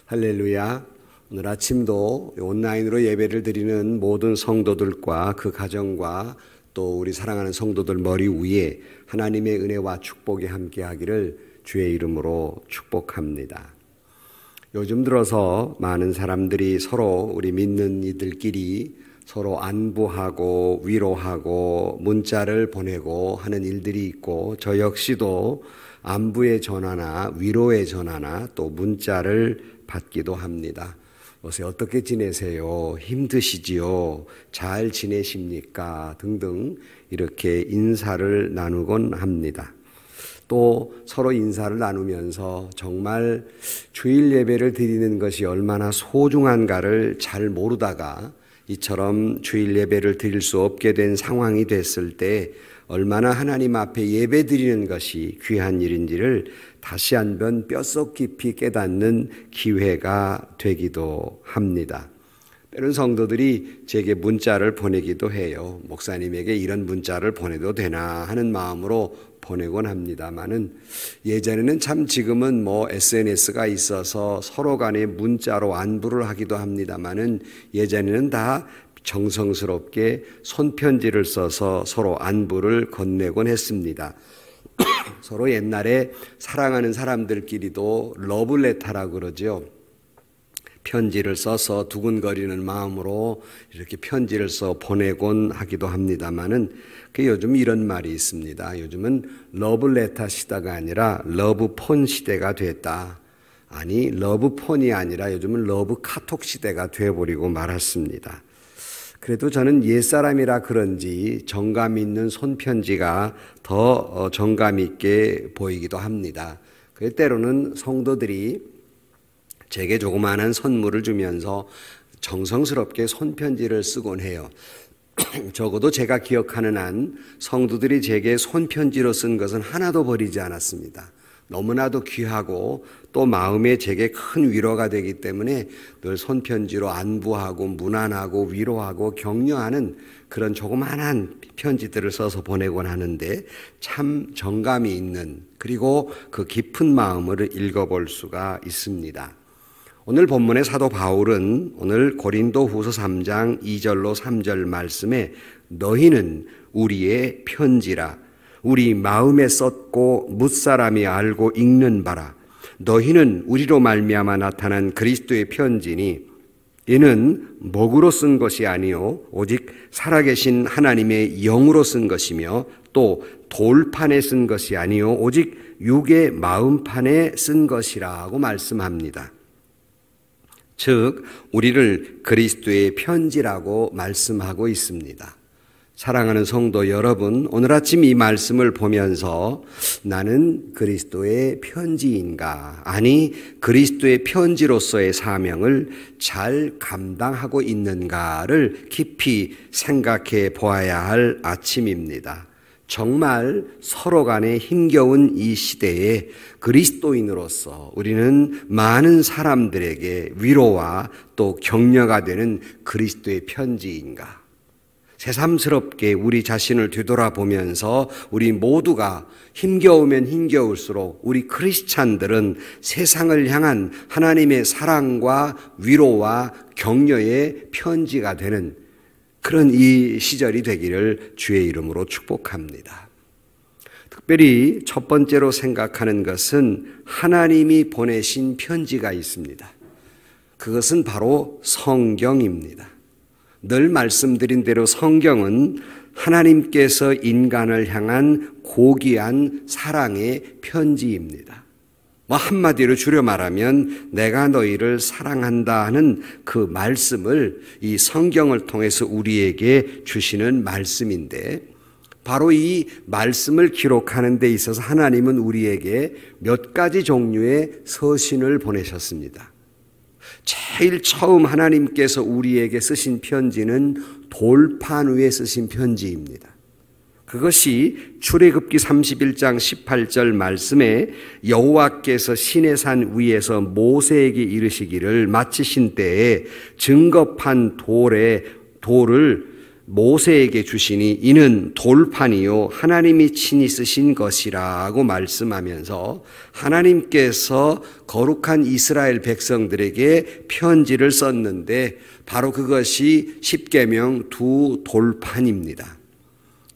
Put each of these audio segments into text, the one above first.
할렐루야. 오늘 아침도 온라인으로 예배를 드리는 모든 성도들과 그 가정과 또 우리 사랑하는 성도들 머리 위에 하나님의 은혜와 축복이 함께하기를 주의 이름으로 축복합니다. 요즘 들어서 많은 사람들이 서로 우리 믿는 이들끼리 서로 안부하고 위로하고 문자를 보내고 하는 일들이 있고, 저 역시도 안부의 전화나 위로의 전화나 또 문자를 받기도 합니다. 요새 어떻게 지내세요? 힘드시지요? 잘 지내십니까? 등등 이렇게 인사를 나누곤 합니다. 또 서로 인사를 나누면서 정말 주일 예배를 드리는 것이 얼마나 소중한가를 잘 모르다가 이처럼 주일 예배를 드릴 수 없게 된 상황이 됐을 때 얼마나 하나님 앞에 예배 드리는 것이 귀한 일인지를 다시 한번 뼛속 깊이 깨닫는 기회가 되기도 합니다. 때론 성도들이 제게 문자를 보내기도 해요. 목사님에게 이런 문자를 보내도 되나 하는 마음으로 보내곤 합니다만은, 예전에는 참 지금은 SNS가 있어서 서로 간에 문자로 안부를 하기도 합니다만은, 예전에는 다 정성스럽게 손편지를 써서 서로 안부를 건네곤 했습니다. 서로 옛날에 사랑하는 사람들끼리도 러블레터라고 그러죠. 편지를 써서 두근거리는 마음으로 이렇게 편지를 써 보내곤 하기도 합니다만은, 요즘 이런 말이 있습니다. 요즘은 러블레터 시대가 아니라 러브폰 시대가 됐다. 아니, 러브폰이 아니라 요즘은 러브 카톡 시대가 되어버리고 말았습니다. 그래도 저는 옛사람이라 그런지 정감 있는 손편지가 더 정감 있게 보이기도 합니다. 때로는 성도들이 제게 조그마한 선물을 주면서 정성스럽게 손편지를 쓰곤 해요. 적어도 제가 기억하는 한 성도들이 제게 손편지로 쓴 것은 하나도 버리지 않았습니다. 너무나도 귀하고 또 마음에 제게 큰 위로가 되기 때문에 늘 손편지로 안부하고 문안하고 위로하고 격려하는 그런 조그만한 편지들을 써서 보내곤 하는데, 참 정감이 있는, 그리고 그 깊은 마음을 읽어볼 수가 있습니다. 오늘 본문의 사도 바울은 오늘 고린도후서 3장 2절로 3절 말씀에 너희는 우리의 편지라, 우리 마음에 썼고 뭇사람이 알고 읽는 바라, 너희는 우리로 말미암아 나타난 그리스도의 편지니 이는 목으로 쓴 것이 아니요 오직 살아계신 하나님의 영으로 쓴 것이며, 또 돌판에 쓴 것이 아니요 오직 육의 마음판에 쓴 것이라고 말씀합니다. 즉 우리를 그리스도의 편지라고 말씀하고 있습니다. 사랑하는 성도 여러분, 오늘 아침 이 말씀을 보면서 나는 그리스도의 편지인가, 아니 그리스도의 편지로서의 사명을 잘 감당하고 있는가를 깊이 생각해 보아야 할 아침입니다. 정말 서로 간에 힘겨운 이 시대에 그리스도인으로서 우리는 많은 사람들에게 위로와 또 격려가 되는 그리스도의 편지인가? 새삼스럽게 우리 자신을 되돌아보면서 우리 모두가 힘겨우면 힘겨울수록 우리 크리스찬들은 세상을 향한 하나님의 사랑과 위로와 격려의 편지가 되는 그런 이 시절이 되기를 주의 이름으로 축복합니다. 특별히 첫 번째로 생각하는 것은 하나님이 보내신 편지가 있습니다. 그것은 바로 성경입니다. 늘 말씀드린 대로 성경은 하나님께서 인간을 향한 고귀한 사랑의 편지입니다. 한마디로 줄여 말하면 내가 너희를 사랑한다 하는 그 말씀을 이 성경을 통해서 우리에게 주시는 말씀인데, 바로 이 말씀을 기록하는 데 있어서 하나님은 우리에게 몇 가지 종류의 서신을 보내셨습니다. 제일 처음 하나님께서 우리에게 쓰신 편지는 돌판 위에 쓰신 편지입니다. 그것이 출애굽기 31장 18절 말씀에 여호와께서 시내산 위에서 모세에게 이르시기를 마치신 때에 증거판 돌을 모세에게 주시니 이는 돌판이요 하나님이 친히 쓰신 것이라고 말씀하면서 하나님께서 거룩한 이스라엘 백성들에게 편지를 썼는데 바로 그것이 십계명 두 돌판입니다.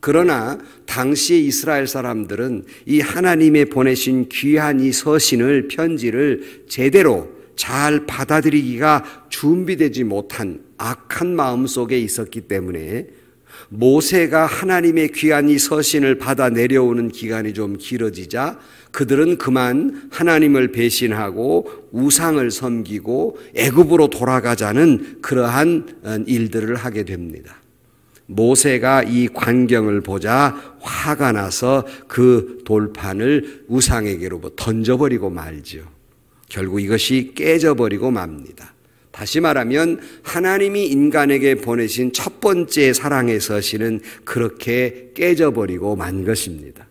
그러나 당시의 이스라엘 사람들은 이 하나님의 보내신 귀한 이 서신을, 편지를 제대로 잘 받아들이기가 준비되지 못한 악한 마음 속에 있었기 때문에 모세가 하나님의 귀한 이 서신을 받아 내려오는 기간이 좀 길어지자 그들은 그만 하나님을 배신하고 우상을 섬기고 애굽으로 돌아가자는 그러한 일들을 하게 됩니다. 모세가 이 광경을 보자 화가 나서 그 돌판을 우상에게로 던져버리고 말지요. 결국 이것이 깨져버리고 맙니다. 다시 말하면 하나님이 인간에게 보내신 첫 번째 사랑의 서신은 그렇게 깨져버리고 만 것입니다.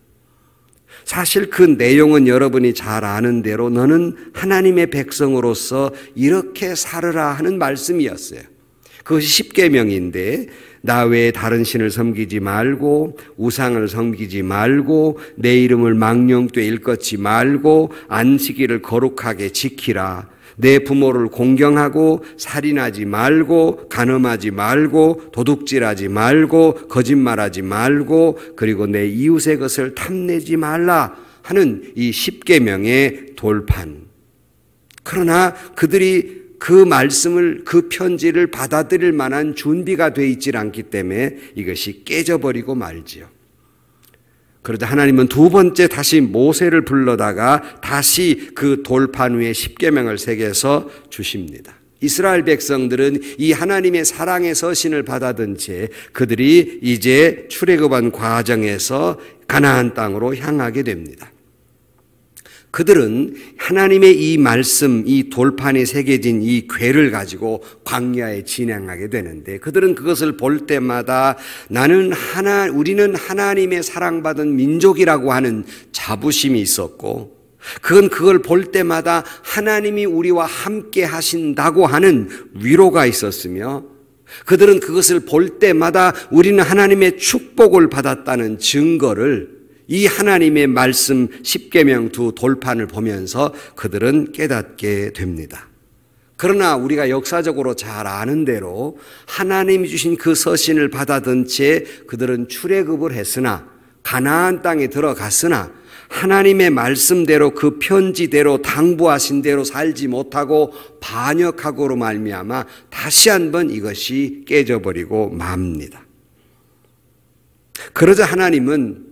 사실 그 내용은 여러분이 잘 아는 대로 너는 하나님의 백성으로서 이렇게 살으라 하는 말씀이었어요. 그것이 십계명인데 나 외에 다른 신을 섬기지 말고 우상을 섬기지 말고 내 이름을 망령되이 일컫지 말고 안식일을 거룩하게 지키라. 내 부모를 공경하고 살인하지 말고 간음하지 말고 도둑질하지 말고 거짓말하지 말고 그리고 내 이웃의 것을 탐내지 말라 하는 이 십계명의 돌판. 그러나 그들이 그 말씀을, 그 편지를 받아들일 만한 준비가 되어 있지 않기 때문에 이것이 깨져버리고 말지요. 그러자 하나님은 두 번째 다시 모세를 불러다가 다시 그 돌판 위에 십계명을 새겨서 주십니다. 이스라엘 백성들은 이 하나님의 사랑의 서신을 받아든 채 그들이 이제 출애굽한 과정에서 가나안 땅으로 향하게 됩니다. 그들은 하나님의 이 말씀, 이 돌판에 새겨진 이 궤를 가지고 광야에 진행하게 되는데 그들은 그것을 볼 때마다 우리는 하나님의 사랑받은 민족이라고 하는 자부심이 있었고 그걸 볼 때마다 하나님이 우리와 함께 하신다고 하는 위로가 있었으며 그들은 그것을 볼 때마다 우리는 하나님의 축복을 받았다는 증거를 이 하나님의 말씀 십계명 두 돌판을 보면서 그들은 깨닫게 됩니다. 그러나 우리가 역사적으로 잘 아는 대로 하나님이 주신 그 서신을 받아든 채 그들은 출애굽을 했으나 가나안 땅에 들어갔으나 하나님의 말씀대로 그 편지대로 당부하신 대로 살지 못하고 반역하고로 말미암아 다시 한번 이것이 깨져버리고 맙니다. 그러자 하나님은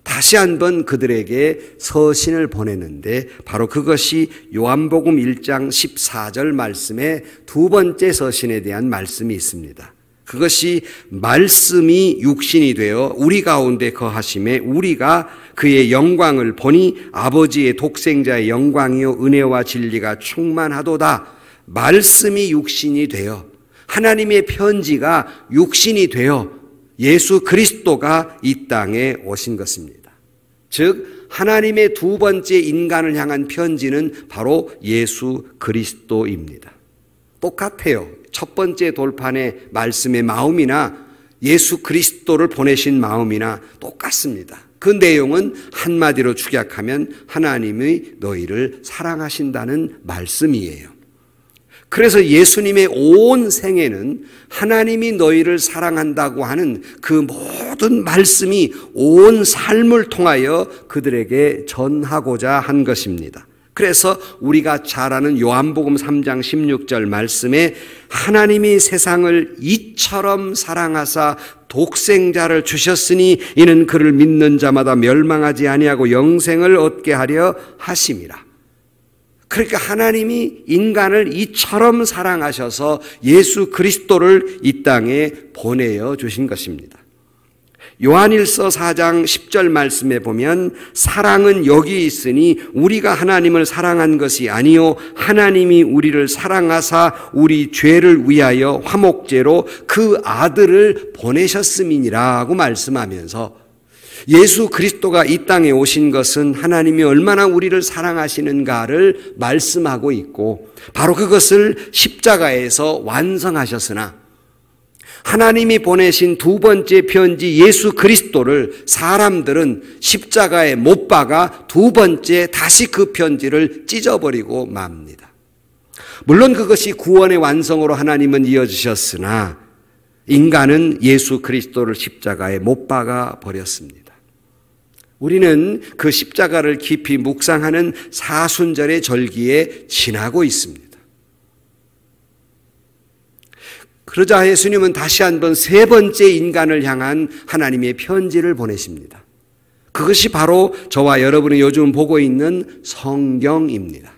다시 한번 그들에게 서신을 보내는데 바로 그것이 요한복음 1장 14절 말씀에 두 번째 서신에 대한 말씀이 있습니다. 그것이 말씀이 육신이 되어 우리 가운데 거하심에 우리가 그의 영광을 보니 아버지의 독생자의 영광이요 은혜와 진리가 충만하도다. 말씀이 육신이 되어 하나님의 편지가 육신이 되어 예수 그리스도가 이 땅에 오신 것입니다. 즉 하나님의 두 번째 인간을 향한 편지는 바로 예수 그리스도입니다. 똑같아요. 첫 번째 돌판의 말씀의 마음이나 예수 그리스도를 보내신 마음이나 똑같습니다. 그 내용은 한마디로 축약하면 하나님이 너희를 사랑하신다는 말씀이에요. 그래서 예수님의 온 생애는 하나님이 너희를 사랑한다고 하는 그 모든 말씀이 온 삶을 통하여 그들에게 전하고자 한 것입니다. 그래서 우리가 잘 아는 요한복음 3장 16절 말씀에 하나님이 세상을 이처럼 사랑하사 독생자를 주셨으니 이는 그를 믿는 자마다 멸망하지 아니하고 영생을 얻게 하려 하심이라. 그러니까 하나님이 인간을 이처럼 사랑하셔서 예수 그리스도를 이 땅에 보내어 주신 것입니다. 요한일서 4장 10절 말씀에 보면 사랑은 여기 있으니 우리가 하나님을 사랑한 것이 아니요 하나님이 우리를 사랑하사 우리 죄를 위하여 화목제로 그 아들을 보내셨음이니라고 말씀하면서 예수 그리스도가 이 땅에 오신 것은 하나님이 얼마나 우리를 사랑하시는가를 말씀하고 있고 바로 그것을 십자가에서 완성하셨으나 하나님이 보내신 두 번째 편지 예수 그리스도를 사람들은 십자가에 못 박아 두 번째 다시 그 편지를 찢어버리고 맙니다. 물론 그것이 구원의 완성으로 하나님은 이어주셨으나 인간은 예수 그리스도를 십자가에 못 박아 버렸습니다. 우리는 그 십자가를 깊이 묵상하는 사순절의 절기에 지나고 있습니다. 그러자 예수님은 다시 한번 세 번째 인간을 향한 하나님의 편지를 보내십니다. 그것이 바로 저와 여러분이 요즘 보고 있는 성경입니다.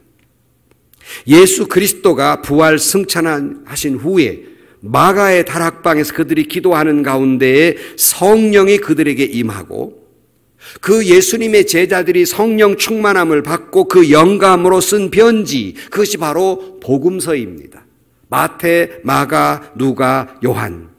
예수 그리스도가 부활 승천하신 후에 마가의 다락방에서 그들이 기도하는 가운데에 성령이 그들에게 임하고 그 예수님의 제자들이 성령 충만함을 받고 그 영감으로 쓴 편지, 그것이 바로 복음서입니다. 마태, 마가, 누가, 요한.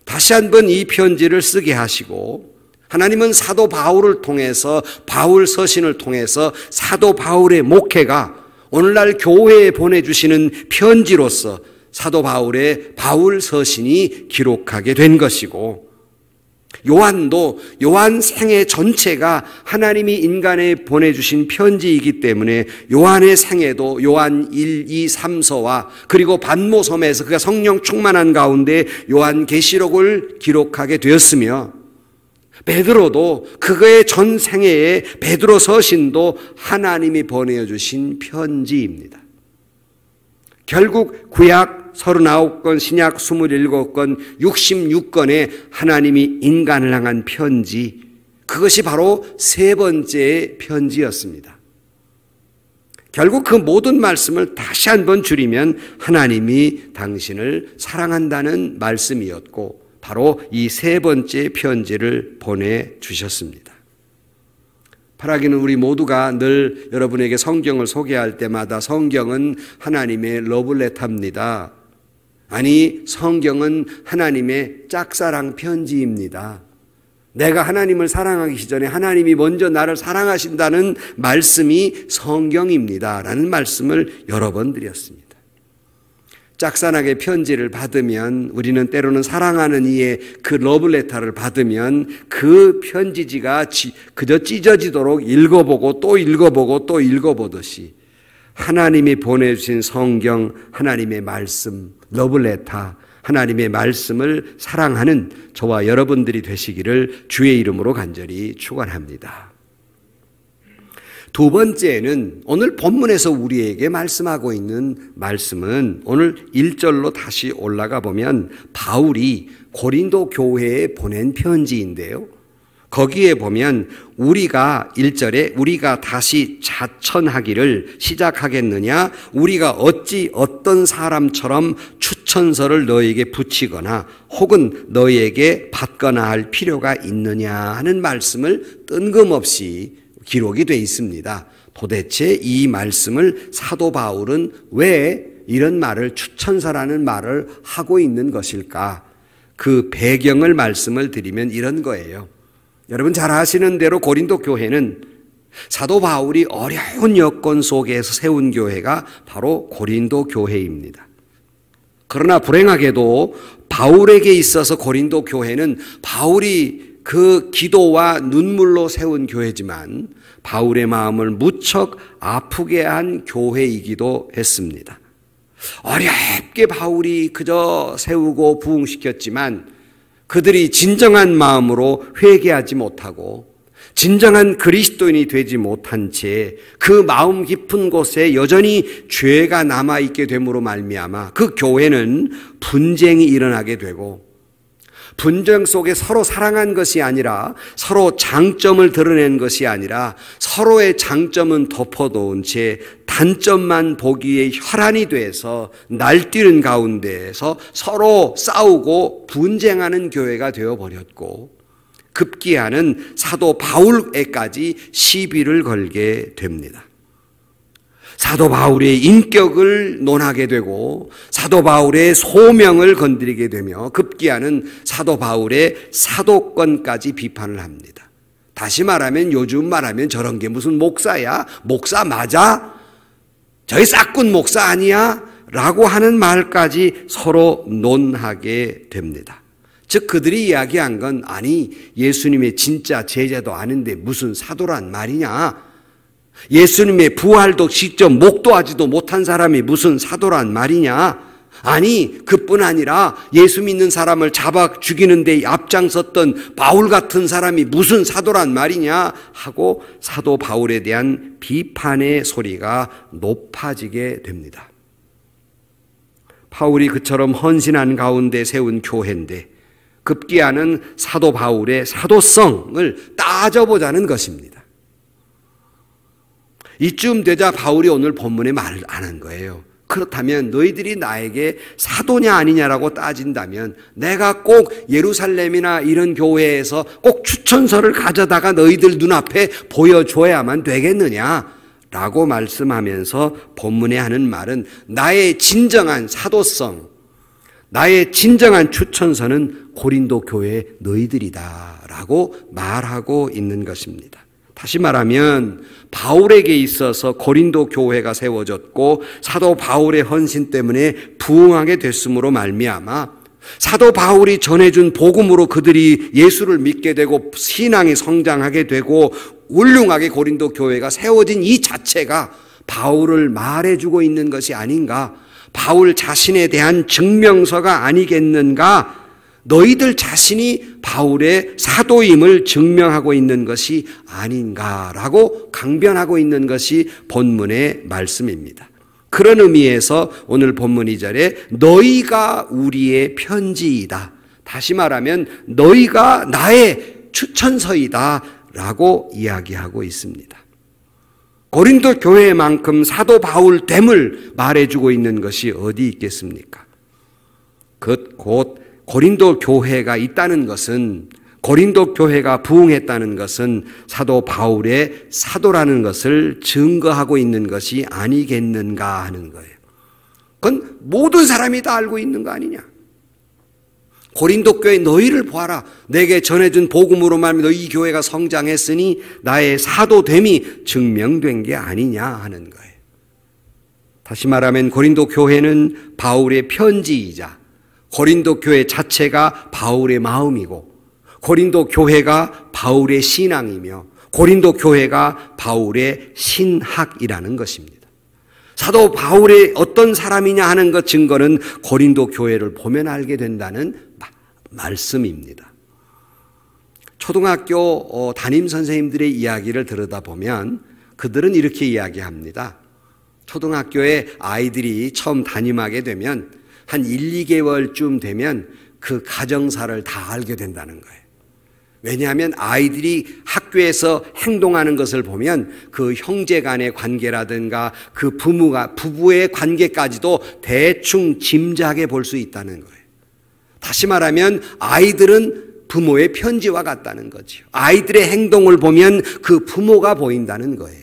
다시 한번 이 편지를 쓰게 하시고 하나님은 사도 바울을 통해서 바울 서신을 통해서 사도 바울의 목회가 오늘날 교회에 보내주시는 편지로서 사도 바울의 바울 서신이 기록하게 된 것이고 요한도 요한 생애 전체가 하나님이 인간에 보내주신 편지이기 때문에 요한의 생애도 요한 1, 2, 3서와 그리고 반모섬에서 그가 성령 충만한 가운데 요한 계시록을 기록하게 되었으며 베드로도 그의 전 생애에 베드로 서신도 하나님이 보내주신 편지입니다. 결국 구약 39권, 신약 27권, 66권의 하나님이 인간을 향한 편지, 그것이 바로 세 번째의 편지였습니다. 결국 그 모든 말씀을 다시 한번 줄이면 하나님이 당신을 사랑한다는 말씀이었고 바로 이 세 번째 편지를 보내주셨습니다. 바라기는 우리 모두가 늘 여러분에게 성경을 소개할 때마다 성경은 하나님의 러블레터입니다. 아니, 성경은 하나님의 짝사랑 편지입니다. 내가 하나님을 사랑하기 전에 하나님이 먼저 나를 사랑하신다는 말씀이 성경입니다. 라는 말씀을 여러 번 드렸습니다. 짝사랑의 편지를 받으면 우리는 때로는 사랑하는 이의 그 러브레터를 받으면 그 편지지가 그저 찢어지도록 읽어보고 또 읽어보고 또 읽어보듯이 하나님이 보내주신 성경, 하나님의 말씀, 러브레터, 하나님의 말씀을 사랑하는 저와 여러분들이 되시기를 주의 이름으로 간절히 축원합니다. 두 번째는 오늘 본문에서 우리에게 말씀하고 있는 말씀은 오늘 1절로 다시 올라가 보면 바울이 고린도 교회에 보낸 편지인데요. 거기에 보면 우리가 1절에 우리가 다시 자천하기를 시작하겠느냐, 우리가 어찌 어떤 사람처럼 추천서를 너에게 붙이거나 혹은 너에게 받거나 할 필요가 있느냐 하는 말씀을 뜬금없이 기록이 되어 있습니다. 도대체 이 말씀을 사도 바울은 왜 이런 말을 추천서라는 말을 하고 있는 것일까? 그 배경을 말씀을 드리면 이런 거예요. 여러분 잘 아시는 대로 고린도 교회는 사도 바울이 어려운 여건 속에서 세운 교회가 바로 고린도 교회입니다. 그러나 불행하게도 바울에게 있어서 고린도 교회는 바울이 그 기도와 눈물로 세운 교회지만 바울의 마음을 무척 아프게 한 교회이기도 했습니다. 어렵게 바울이 그저 세우고 부흥시켰지만 그들이 진정한 마음으로 회개하지 못하고 진정한 그리스도인이 되지 못한 채 그 마음 깊은 곳에 여전히 죄가 남아있게 됨으로 말미암아 그 교회는 분쟁이 일어나게 되고 분쟁 속에 서로 사랑한 것이 아니라 서로 장점을 드러낸 것이 아니라 서로의 장점은 덮어놓은 채 단점만 보기에 혈안이 돼서 날뛰는 가운데에서 서로 싸우고 분쟁하는 교회가 되어버렸고 급기야는 사도 바울에까지 시비를 걸게 됩니다. 사도 바울의 인격을 논하게 되고 사도 바울의 소명을 건드리게 되며 급기야는 사도 바울의 사도권까지 비판을 합니다. 다시 말하면 요즘 말하면 저런 게 무슨 목사야? 목사 맞아? 저희 싹군 목사 아니야? 라고 하는 말까지 서로 논하게 됩니다. 즉 그들이 이야기한 건 아니 예수님의 진짜 제자도 아닌데 무슨 사도란 말이냐. 예수님의 부활도 직접 목도하지도 못한 사람이 무슨 사도란 말이냐. 아니 그뿐 아니라 예수 믿는 사람을 잡아 죽이는 데 앞장섰던 바울 같은 사람이 무슨 사도란 말이냐 하고 사도 바울에 대한 비판의 소리가 높아지게 됩니다. 바울이 그처럼 헌신한 가운데 세운 교회인데 급기야는 사도 바울의 사도성을 따져보자는 것입니다. 이쯤 되자 바울이 오늘 본문에 말을 안 한 거예요. 그렇다면 너희들이 나에게 사도냐 아니냐라고 따진다면 내가 꼭 예루살렘이나 이런 교회에서 꼭 추천서를 가져다가 너희들 눈앞에 보여줘야만 되겠느냐 라고 말씀하면서 본문에 하는 말은 나의 진정한 사도성, 나의 진정한 추천서는 고린도 교회 너희들이다 라고 말하고 있는 것입니다. 다시 말하면 바울에게 있어서 고린도 교회가 세워졌고 사도 바울의 헌신 때문에 부흥하게 됐으므로 말미암아 사도 바울이 전해준 복음으로 그들이 예수를 믿게 되고 신앙이 성장하게 되고 훌륭하게 고린도 교회가 세워진 이 자체가 바울을 말해주고 있는 것이 아닌가, 바울 자신에 대한 증명서가 아니겠는가. 너희들 자신이 바울의 사도임을 증명하고 있는 것이 아닌가라고 강변하고 있는 것이 본문의 말씀입니다. 그런 의미에서 오늘 본문 2절에 너희가 우리의 편지이다. 다시 말하면 너희가 나의 추천서이다 라고 이야기하고 있습니다. 고린도 교회만큼 사도 바울됨을 말해주고 있는 것이 어디 있겠습니까? 곧 고린도 교회가 있다는 것은, 고린도 교회가 부흥했다는 것은 사도 바울의 사도라는 것을 증거하고 있는 것이 아니겠는가 하는 거예요. 그건 모든 사람이 다 알고 있는 거 아니냐. 고린도 교회 너희를 보아라. 내게 전해준 복음으로 말미암아 이 교회가 성장했으니 나의 사도됨이 증명된 게 아니냐 하는 거예요. 다시 말하면 고린도 교회는 바울의 편지이자 고린도 교회 자체가 바울의 마음이고 고린도 교회가 바울의 신앙이며 고린도 교회가 바울의 신학이라는 것입니다. 사도 바울의 어떤 사람이냐 하는 것 증거는 고린도 교회를 보면 알게 된다는 말씀입니다. 초등학교 담임 선생님들의 이야기를 들여다보면 그들은 이렇게 이야기합니다. 초등학교에 아이들이 처음 담임하게 되면 한 1, 2개월쯤 되면 그 가정사를 다 알게 된다는 거예요. 왜냐하면 아이들이 학교에서 행동하는 것을 보면 그 형제 간의 관계라든가 그 부부의 관계까지도 대충 짐작해 볼 수 있다는 거예요. 다시 말하면 아이들은 부모의 편지와 같다는 거죠. 아이들의 행동을 보면 그 부모가 보인다는 거예요.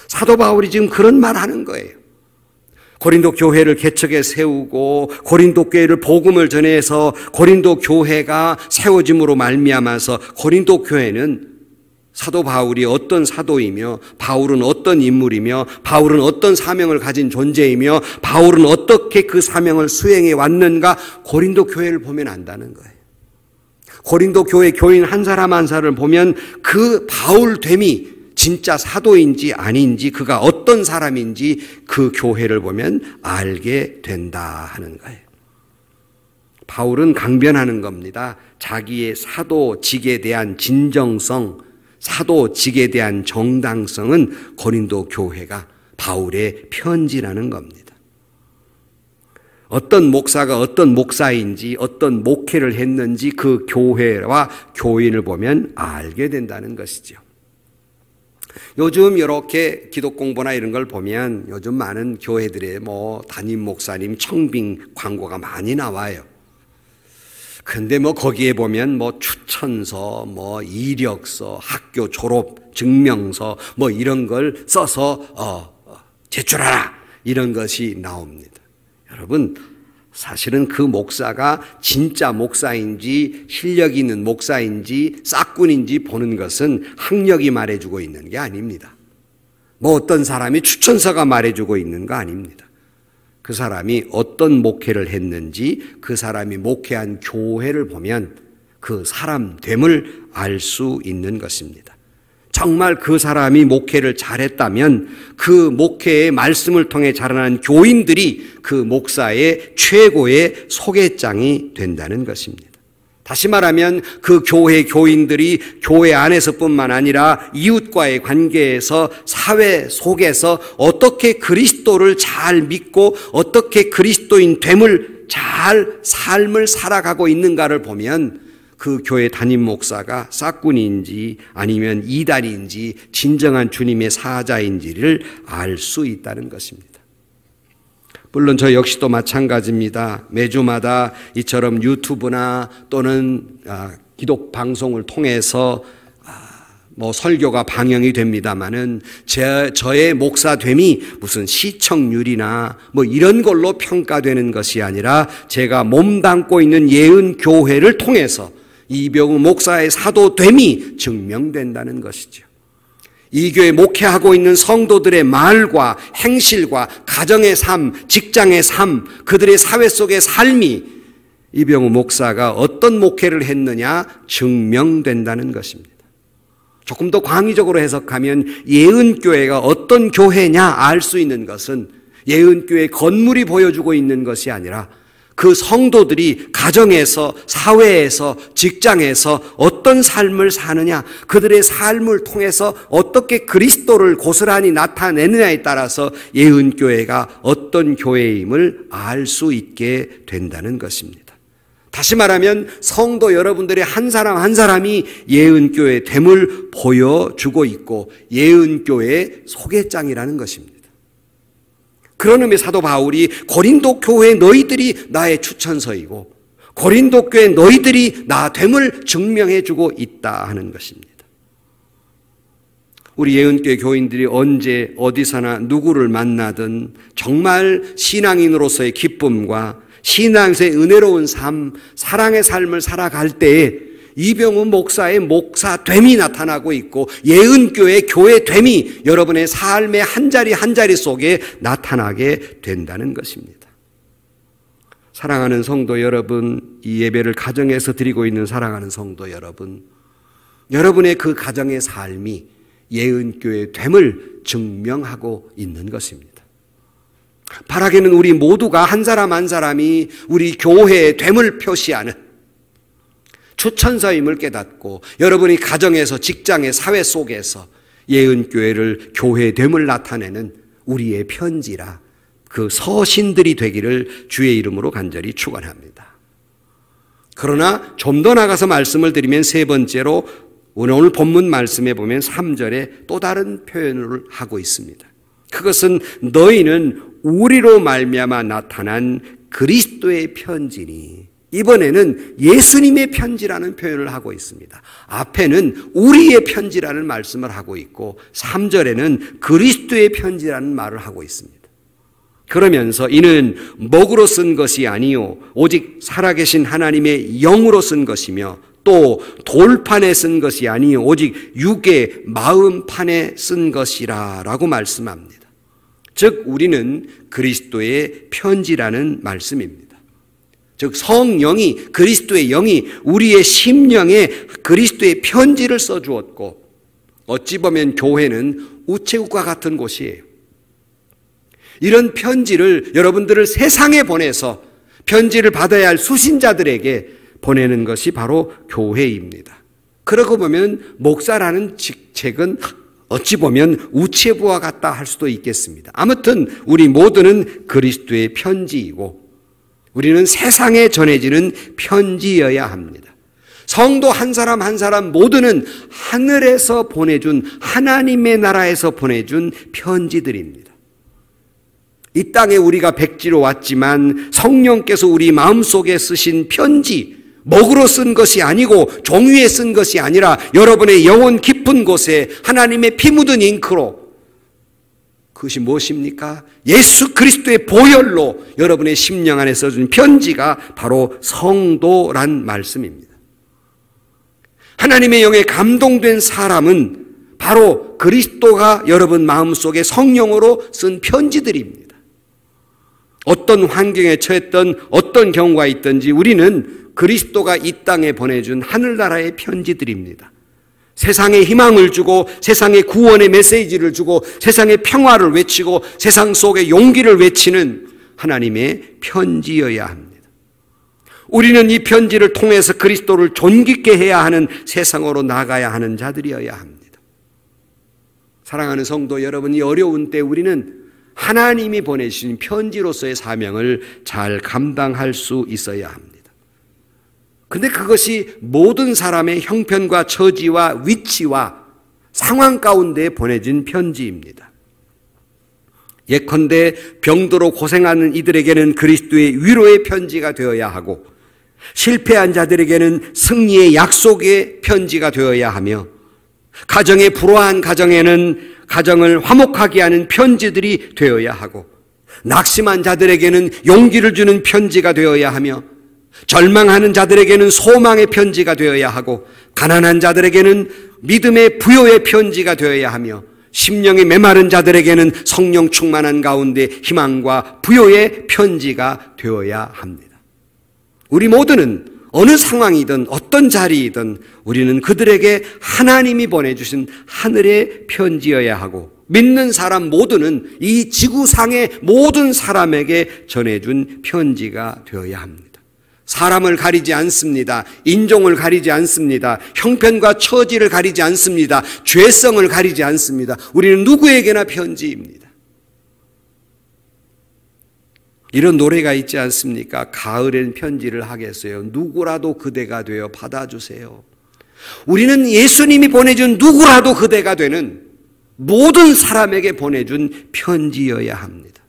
사도 바울이 지금 그런 말 하는 거예요. 고린도 교회를 개척해 세우고 고린도 교회를 복음을 전해서 고린도 교회가 세워짐으로 말미암아서 고린도 교회는 사도 바울이 어떤 사도이며 바울은 어떤 인물이며 바울은 어떤 사명을 가진 존재이며 바울은 어떻게 그 사명을 수행해 왔는가 고린도 교회를 보면 안다는 거예요. 고린도 교회 교인 한 사람 한 사람을 보면 그 바울됨이 진짜 사도인지 아닌지 그가 어떤 사람인지 그 교회를 보면 알게 된다 하는 거예요. 바울은 강변하는 겁니다. 자기의 사도직에 대한 진정성, 사도직에 대한 정당성은 고린도 교회가 바울의 편지라는 겁니다. 어떤 목사가 어떤 목사인지 어떤 목회를 했는지 그 교회와 교인을 보면 알게 된다는 것이죠. 요즘 이렇게 기독 공부나 이런 걸 보면 요즘 많은 교회들의 담임 목사님 청빙 광고가 많이 나와요. 근데 거기에 보면 추천서, 이력서, 학교 졸업 증명서 이런 걸 써서 제출하라 이런 것이 나옵니다. 여러분 사실은 그 목사가 진짜 목사인지 실력 있는 목사인지 싹군인지 보는 것은 학력이 말해주고 있는 게 아닙니다. 어떤 사람이 추천서가 말해주고 있는 거 아닙니다. 그 사람이 어떤 목회를 했는지 그 사람이 목회한 교회를 보면 그 사람 됨을 알 수 있는 것입니다. 정말 그 사람이 목회를 잘했다면 그 목회의 말씀을 통해 자라난 교인들이 그 목사의 최고의 소개장이 된다는 것입니다. 다시 말하면 그 교회 교인들이 교회 안에서뿐만 아니라 이웃과의 관계에서 사회 속에서 어떻게 그리스도를 잘 믿고 어떻게 그리스도인 됨을 잘 삶을 살아가고 있는가를 보면 그 교회 담임 목사가 싹군인지 아니면 이단인지 진정한 주님의 사자인지를 알 수 있다는 것입니다. 물론 저 역시도 마찬가지입니다. 매주마다 이처럼 유튜브나 또는 기독 방송을 통해서 설교가 방영이 됩니다마는 저의 목사됨이 무슨 시청률이나 이런 걸로 평가되는 것이 아니라 제가 몸담고 있는 예은 교회를 통해서 이병우 목사의 사도됨이 증명된다는 것이죠. 이 교회 목회하고 있는 성도들의 말과 행실과 가정의 삶, 직장의 삶, 그들의 사회 속의 삶이 이병우 목사가 어떤 목회를 했느냐 증명된다는 것입니다. 조금 더 광의적으로 해석하면 예은교회가 어떤 교회냐 알 수 있는 것은 예은교회 건물이 보여주고 있는 것이 아니라 그 성도들이 가정에서, 사회에서, 직장에서 어떤 삶을 사느냐, 그들의 삶을 통해서 어떻게 그리스도를 고스란히 나타내느냐에 따라서 예은교회가 어떤 교회임을 알 수 있게 된다는 것입니다. 다시 말하면 성도 여러분들의 한 사람 한 사람이 예은교회 됨을 보여주고 있고 예은교회의 소개장이라는 것입니다. 그런 의미 사도 바울이 고린도 교회 너희들이 나의 추천서이고 고린도 교회 너희들이 나 됨을 증명해 주고 있다 하는 것입니다. 우리 예은교회 교인들이 언제 어디서나 누구를 만나든 정말 신앙인으로서의 기쁨과 신앙에서의 은혜로운 삶, 사랑의 삶을 살아갈 때에 이병우 목사의 목사됨이 나타나고 있고 예은교회 교회됨이 여러분의 삶의 한 자리 한 자리 속에 나타나게 된다는 것입니다. 사랑하는 성도 여러분, 이 예배를 가정에서 드리고 있는 사랑하는 성도 여러분, 여러분의 그 가정의 삶이 예은교회됨을 증명하고 있는 것입니다. 바라기는 우리 모두가 한 사람 한 사람이 우리 교회의 됨을 표시하는 추천서임을 깨닫고 여러분이 가정에서 직장의 사회 속에서 예은교회를 교회됨을 나타내는 우리의 편지라 그 서신들이 되기를 주의 이름으로 간절히 축원합니다. 그러나 좀 더 나가서 말씀을 드리면 세 번째로 오늘 본문 말씀에 보면 3절에 또 다른 표현을 하고 있습니다. 그것은 너희는 우리로 말미암아 나타난 그리스도의 편지니, 이번에는 예수님의 편지라는 표현을 하고 있습니다. 앞에는 우리의 편지라는 말씀을 하고 있고 3절에는 그리스도의 편지라는 말을 하고 있습니다. 그러면서 이는 목으로 쓴 것이 아니요 오직 살아계신 하나님의 영으로 쓴 것이며 또 돌판에 쓴 것이 아니요 오직 육의 마음판에 쓴 것이라 라고 말씀합니다. 즉 우리는 그리스도의 편지라는 말씀입니다. 즉 성령이, 그리스도의 영이 우리의 심령에 그리스도의 편지를 써주었고, 어찌 보면 교회는 우체국과 같은 곳이에요. 이런 편지를 여러분들을 세상에 보내서 편지를 받아야 할 수신자들에게 보내는 것이 바로 교회입니다. 그러고 보면 목사라는 직책은 어찌 보면 우체부와 같다 할 수도 있겠습니다. 아무튼 우리 모두는 그리스도의 편지이고 우리는 세상에 전해지는 편지여야 합니다. 성도 한 사람 한 사람 모두는 하늘에서 보내준, 하나님의 나라에서 보내준 편지들입니다. 이 땅에 우리가 백지로 왔지만 성령께서 우리 마음속에 쓰신 편지, 먹으로 쓴 것이 아니고 종이에 쓴 것이 아니라 여러분의 영혼 깊은 곳에 하나님의 피 묻은 잉크로, 그것이 무엇입니까? 예수 그리스도의 보혈로 여러분의 심령 안에 써준 편지가 바로 성도란 말씀입니다. 하나님의 영에 감동된 사람은 바로 그리스도가 여러분 마음속에 성령으로 쓴 편지들입니다. 어떤 환경에 처했던 어떤 경우가 있든지 우리는 그리스도가 이 땅에 보내준 하늘나라의 편지들입니다. 세상에 희망을 주고 세상에 구원의 메시지를 주고 세상에 평화를 외치고 세상 속에 용기를 외치는 하나님의 편지여야 합니다. 우리는 이 편지를 통해서 그리스도를 존귀케 해야 하는 세상으로 나가야 하는 자들이어야 합니다. 사랑하는 성도 여러분, 이 어려운 때 우리는 하나님이 보내주신 편지로서의 사명을 잘 감당할 수 있어야 합니다. 근데 그것이 모든 사람의 형편과 처지와 위치와 상황 가운데 보내진 편지입니다. 예컨대 병도로 고생하는 이들에게는 그리스도의 위로의 편지가 되어야 하고, 실패한 자들에게는 승리의 약속의 편지가 되어야 하며, 가정에 불화한 가정에는 가정을 화목하게 하는 편지들이 되어야 하고, 낙심한 자들에게는 용기를 주는 편지가 되어야 하며, 절망하는 자들에게는 소망의 편지가 되어야 하고, 가난한 자들에게는 믿음의 부요의 편지가 되어야 하며, 심령이 메마른 자들에게는 성령 충만한 가운데 희망과 부요의 편지가 되어야 합니다. 우리 모두는 어느 상황이든 어떤 자리이든 우리는 그들에게 하나님이 보내주신 하늘의 편지여야 하고, 믿는 사람 모두는 이 지구상의 모든 사람에게 전해준 편지가 되어야 합니다. 사람을 가리지 않습니다. 인종을 가리지 않습니다. 형편과 처지를 가리지 않습니다. 죄성을 가리지 않습니다. 우리는 누구에게나 편지입니다. 이런 노래가 있지 않습니까? 가을엔 편지를 하겠어요. 누구라도 그대가 되어 받아주세요. 우리는 예수님이 보내준 누구라도 그대가 되는 모든 사람에게 보내준 편지여야 합니다.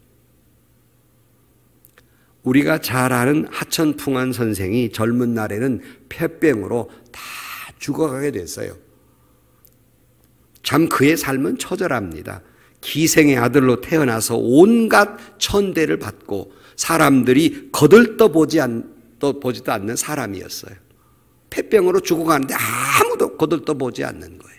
우리가 잘 아는 하천풍한 선생이 젊은 날에는 폐병으로 다 죽어가게 됐어요. 참 그의 삶은 처절합니다. 기생의 아들로 태어나서 온갖 천대를 받고 사람들이 거들떠보지도 않는 사람이었어요. 폐병으로 죽어가는데 아무도 거들떠보지 않는 거예요.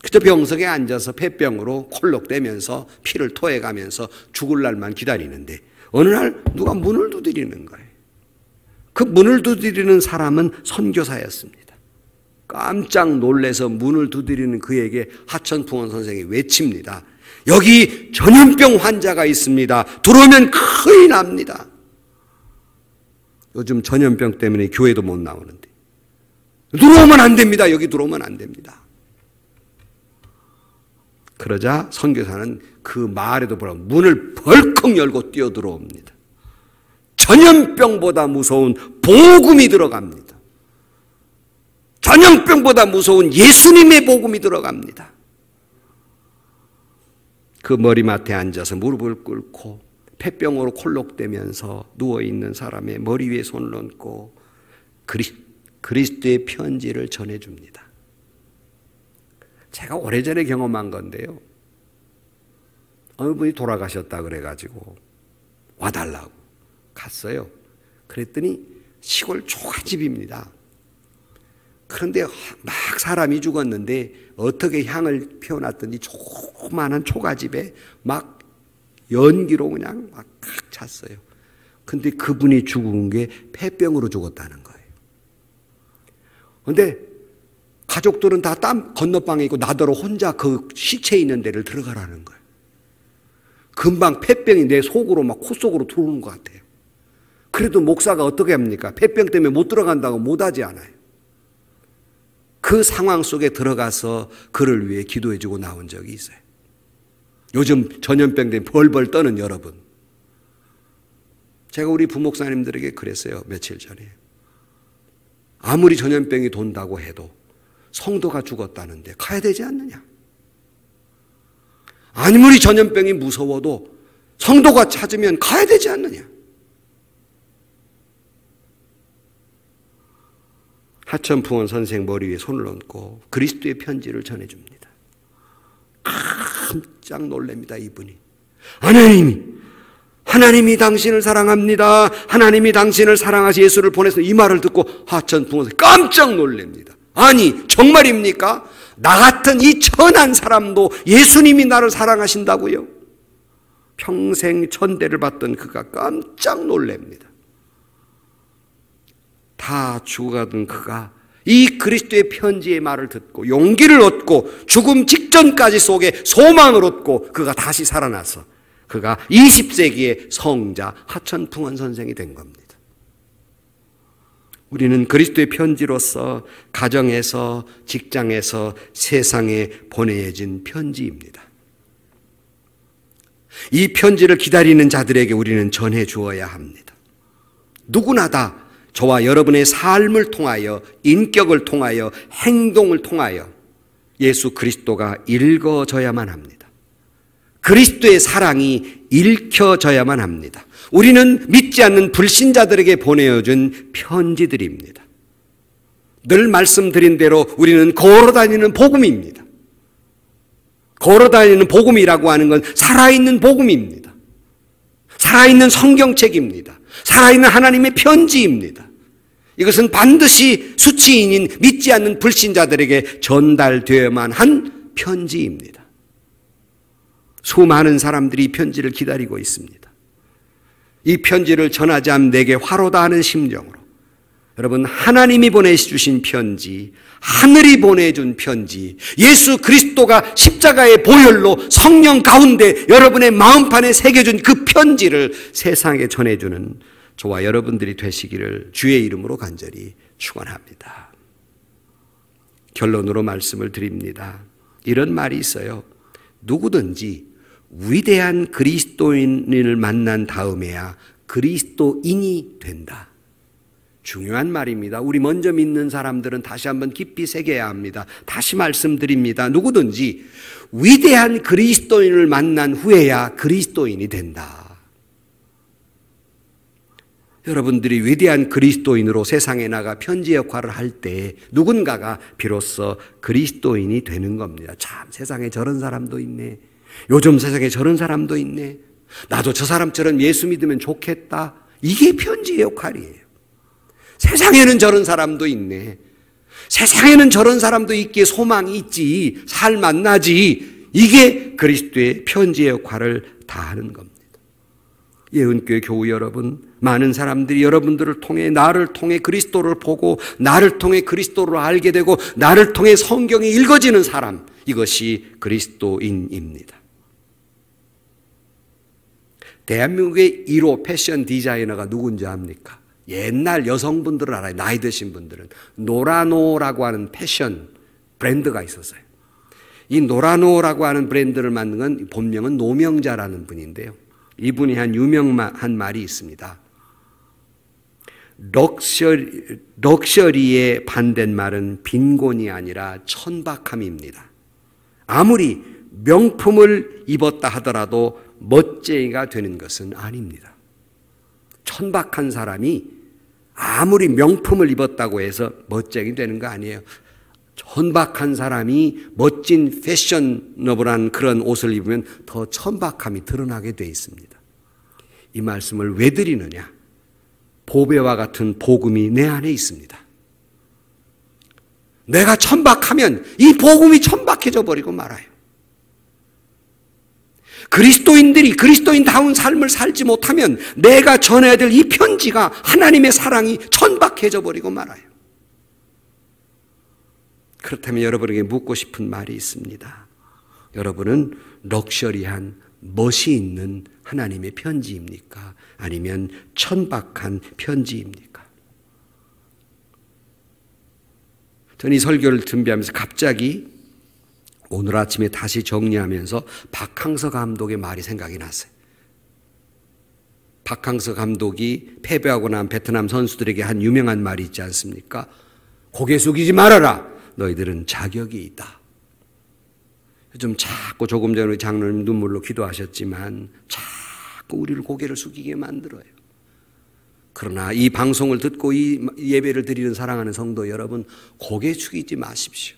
그저 병석에 앉아서 폐병으로 콜록대면서 피를 토해가면서 죽을 날만 기다리는데 어느 날 누가 문을 두드리는 거예요. 그 문을 두드리는 사람은 선교사였습니다. 깜짝 놀라서 문을 두드리는 그에게 하천풍원 선생이 외칩니다. 여기 전염병 환자가 있습니다. 들어오면 큰일 납니다. 요즘 전염병 때문에 교회도 못 나오는데 들어오면 안 됩니다. 여기 들어오면 안 됩니다. 그러자 선교사는 그 말에도 불구하고 문을 벌컥 열고 뛰어들어옵니다. 전염병보다 무서운 복음이 들어갑니다. 전염병보다 무서운 예수님의 복음이 들어갑니다. 그 머리맡에 앉아서 무릎을 꿇고 폐병으로 콜록대면서 누워있는 사람의 머리 위에 손을 얹고 그리스도의 편지를 전해줍니다. 제가 오래전에 경험한 건데요. 어느 분이 돌아가셨다 그래가지고 와달라고 갔어요. 그랬더니 시골 초가집입니다. 그런데 막 사람이 죽었는데 어떻게 향을 피워놨더니 조그마한 초가집에 막 연기로 그냥 막 칵 찼어요. 근데 그분이 죽은 게 폐병으로 죽었다는 거예요. 근데 가족들은 다 땀 건너방에 있고 나더러 혼자 그 시체 있는 데를 들어가라는 거예요. 금방 폐병이 내 속으로 막 코 속으로 들어오는 것 같아요. 그래도 목사가 어떻게 합니까? 폐병 때문에 못 들어간다고 못하지 않아요. 그 상황 속에 들어가서 그를 위해 기도해주고 나온 적이 있어요. 요즘 전염병 때문에 벌벌 떠는 여러분, 제가 우리 부목사님들에게 그랬어요. 며칠 전에. 아무리 전염병이 돈다고 해도 성도가 죽었다는데 가야 되지 않느냐? 아무리 전염병이 무서워도 성도가 찾으면 가야 되지 않느냐? 하천풍원 선생 머리 위에 손을 얹고 그리스도의 편지를 전해줍니다. 깜짝 놀랍니다. 이분이 하나님이 당신을 사랑합니다. 하나님이 당신을 사랑하시 예수를 보내서 이 말을 듣고 하천풍원 선생 깜짝 놀랍니다. 아니 정말입니까? 나 같은 이 천한 사람도 예수님이 나를 사랑하신다고요? 평생 천대를 받던 그가 깜짝 놀랍니다. 다 죽어가던 그가 이 그리스도의 편지의 말을 듣고 용기를 얻고 죽음 직전까지 속에 소망을 얻고 그가 다시 살아나서 그가 20세기의 성자 하천풍원 선생이 된 겁니다. 우리는 그리스도의 편지로서 가정에서 직장에서 세상에 보내진 편지입니다. 이 편지를 기다리는 자들에게 우리는 전해 주어야 합니다. 누구나 다 저와 여러분의 삶을 통하여, 인격을 통하여, 행동을 통하여 예수 그리스도가 읽어져야만 합니다. 그리스도의 사랑이 읽혀져야만 합니다. 우리는 믿지 않는 불신자들에게 보내어준 편지들입니다. 늘 말씀드린 대로 우리는 걸어다니는 복음입니다. 걸어다니는 복음이라고 하는 건 살아있는 복음입니다. 살아있는 성경책입니다. 살아있는 하나님의 편지입니다. 이것은 반드시 수치인인 믿지 않는 불신자들에게 전달되어야만 한 편지입니다. 수많은 사람들이 이 편지를 기다리고 있습니다. 이 편지를 전하지 않으면 내게 화로다 하는 심정으로 여러분, 하나님이 보내주신 편지, 하늘이 보내준 편지, 예수 그리스도가 십자가의 보혈로 성령 가운데 여러분의 마음판에 새겨준 그 편지를 세상에 전해주는 저와 여러분들이 되시기를 주의 이름으로 간절히 축원합니다. 결론으로 말씀을 드립니다. 이런 말이 있어요. 누구든지 위대한 그리스도인을 만난 다음에야 그리스도인이 된다. 중요한 말입니다. 우리 먼저 믿는 사람들은 다시 한번 깊이 새겨야 합니다. 다시 말씀드립니다. 누구든지 위대한 그리스도인을 만난 후에야 그리스도인이 된다. 여러분들이 위대한 그리스도인으로 세상에 나가 편지 역할을 할 때 누군가가 비로소 그리스도인이 되는 겁니다. 참, 세상에 저런 사람도 있네. 요즘 세상에 저런 사람도 있네. 나도 저 사람처럼 예수 믿으면 좋겠다. 이게 편지의 역할이에요. 세상에는 저런 사람도 있네. 세상에는 저런 사람도 있기에 소망이 있지. 살 만나지. 이게 그리스도의 편지의 역할을 다하는 겁니다. 예은교회 교우 여러분, 많은 사람들이 여러분들을 통해, 나를 통해 그리스도를 보고 나를 통해 그리스도를 알게 되고 나를 통해 성경이 읽어지는 사람, 이것이 그리스도인입니다. 대한민국의 1호 패션 디자이너가 누군지 압니까? 옛날 여성분들을 알아요. 나이 드신 분들은. 노라노라고 하는 패션 브랜드가 있었어요. 이 노라노라고 하는 브랜드를 만든 건 본명은 노명자라는 분인데요. 이분이 한 유명한 말이 있습니다. 럭셔리의 반대말은 빈곤이 아니라 천박함입니다. 아무리 명품을 입었다 하더라도 멋쟁이가 되는 것은 아닙니다. 천박한 사람이 아무리 명품을 입었다고 해서 멋쟁이 되는 거 아니에요. 천박한 사람이 멋진 패셔너블한 그런 옷을 입으면 더 천박함이 드러나게 돼 있습니다. 이 말씀을 왜 드리느냐? 보배와 같은 복음이 내 안에 있습니다. 내가 천박하면 이 복음이 천박해져 버리고 말아요. 그리스도인들이 그리스도인다운 삶을 살지 못하면 내가 전해야 될 이 편지가 하나님의 사랑이 천박해져 버리고 말아요. 그렇다면 여러분에게 묻고 싶은 말이 있습니다. 여러분은 럭셔리한 멋이 있는 하나님의 편지입니까? 아니면 천박한 편지입니까? 저는 이 설교를 준비하면서 갑자기 오늘 아침에 다시 정리하면서 박항서 감독의 말이 생각이 났어요. 박항서 감독이 패배하고 난 베트남 선수들에게 한 유명한 말이 있지 않습니까? 고개 숙이지 말아라. 너희들은 자격이 있다. 좀 자꾸 조금 전에 장로님 눈물로 기도하셨지만 자꾸 우리를 고개를 숙이게 만들어요. 그러나 이 방송을 듣고 이 예배를 드리는 사랑하는 성도 여러분, 고개 숙이지 마십시오.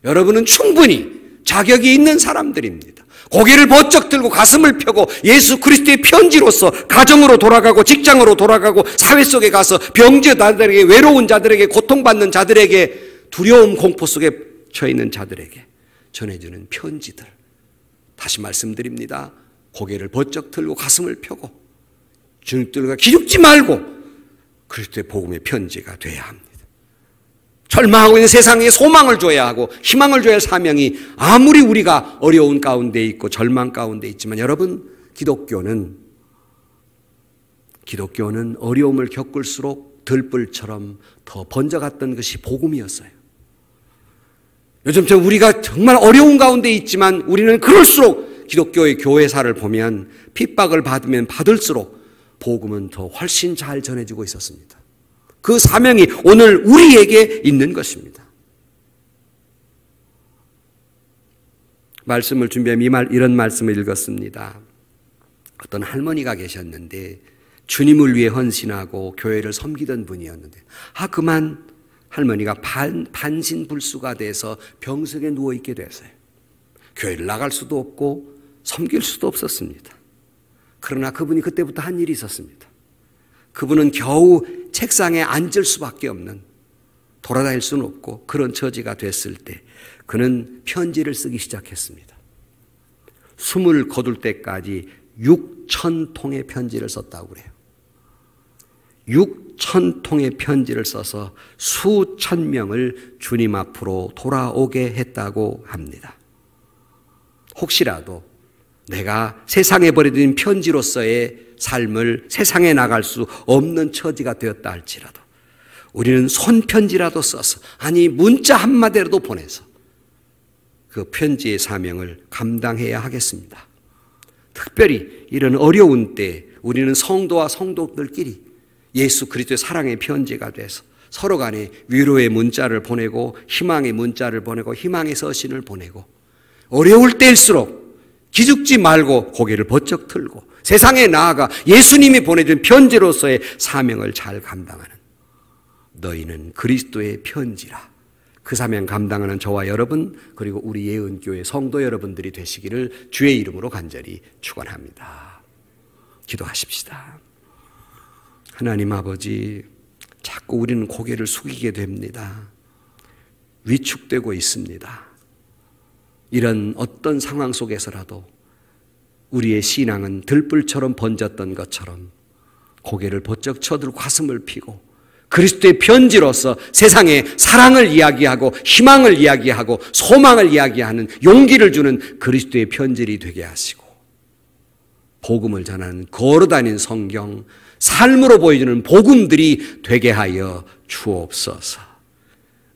여러분은 충분히 자격이 있는 사람들입니다. 고개를 번쩍 들고 가슴을 펴고 예수 그리스도의 편지로서 가정으로 돌아가고 직장으로 돌아가고 사회 속에 가서 병든 자들에게, 외로운 자들에게, 고통받는 자들에게, 두려움 공포 속에 처해 있는 자들에게 전해주는 편지들. 다시 말씀드립니다. 고개를 번쩍 들고 가슴을 펴고 주님들과 기죽지 말고 그리스도의 복음의 편지가 돼야 합니다. 절망하고 있는 세상에 소망을 줘야 하고 희망을 줘야 할 사명이 아무리 우리가 어려운 가운데 있고 절망 가운데 있지만 여러분, 기독교는 어려움을 겪을수록 들불처럼 더 번져갔던 것이 복음이었어요. 요즘처럼 우리가 정말 어려운 가운데 있지만 우리는 그럴수록 기독교의 교회사를 보면 핍박을 받으면 받을수록 복음은 더 훨씬 잘 전해지고 있었습니다. 그 사명이 오늘 우리에게 있는 것입니다. 말씀을 준비하면 이런 말씀을 읽었습니다. 어떤 할머니가 계셨는데 주님을 위해 헌신하고 교회를 섬기던 분이었는데 그만 할머니가 반신불수가 돼서 병석에 누워있게 됐어요. 교회를 나갈 수도 없고 섬길 수도 없었습니다. 그러나 그분이 그때부터 한 일이 있었습니다. 그분은 겨우 책상에 앉을 수밖에 없는, 돌아다닐 수는 없고 그런 처지가 됐을 때 그는 편지를 쓰기 시작했습니다. 숨을 거둘 때까지 6,000통의 편지를 썼다고 그래요. 6,000통의 편지를 써서 수천 명을 주님 앞으로 돌아오게 했다고 합니다. 혹시라도 내가 세상에 버려진 편지로서의 삶을 세상에 나갈 수 없는 처지가 되었다 할지라도 우리는 손편지라도 써서, 아니 문자 한마디라도 보내서 그 편지의 사명을 감당해야 하겠습니다. 특별히 이런 어려운 때 우리는 성도와 성도들끼리 예수 그리스도의 사랑의 편지가 돼서 서로 간에 위로의 문자를 보내고 희망의 문자를 보내고 희망의 서신을 보내고 어려울 때일수록 기죽지 말고 고개를 번쩍 들고 세상에 나아가 예수님이 보내준 편지로서의 사명을 잘 감당하는, 너희는 그리스도의 편지라. 그 사명 감당하는 저와 여러분 그리고 우리 예은교회 성도 여러분들이 되시기를 주의 이름으로 간절히 축원합니다. 기도하십시다. 하나님 아버지, 자꾸 우리는 고개를 숙이게 됩니다. 위축되고 있습니다. 이런 어떤 상황 속에서라도 우리의 신앙은 들불처럼 번졌던 것처럼 고개를 번쩍 쳐들고 가슴을 피고 그리스도의 편지로서 세상에 사랑을 이야기하고 희망을 이야기하고 소망을 이야기하는 용기를 주는 그리스도의 편지를 되게 하시고 복음을 전하는 걸어다니는 성경, 삶으로 보여주는 복음들이 되게 하여 주옵소서.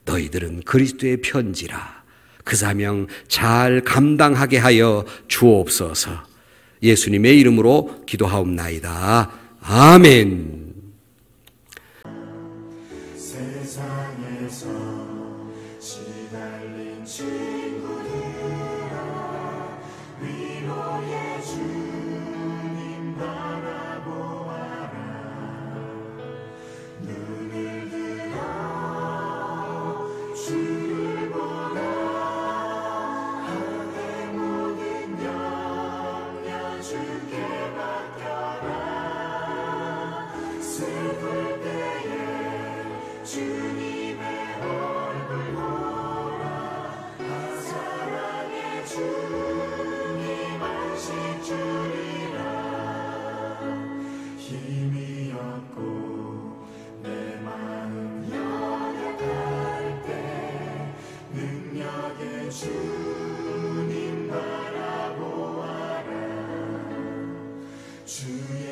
너희들은 그리스도의 편지라. 그 사명 잘 감당하게 하여 주옵소서. 예수님의 이름으로 기도하옵나이다. 아멘. 세상에서 시달린 친구들아, 위로의 주님 바라보아라. 눈을 들어 주를 보라. 하늘의 모든 염려 주께 맡겨라. 슬플 때에 주님의 얼굴 보라. 사랑의 주님 안식 주리라. 힘이 없고 내 마음 연약할 때 능력의 주님 바라보아라. 주의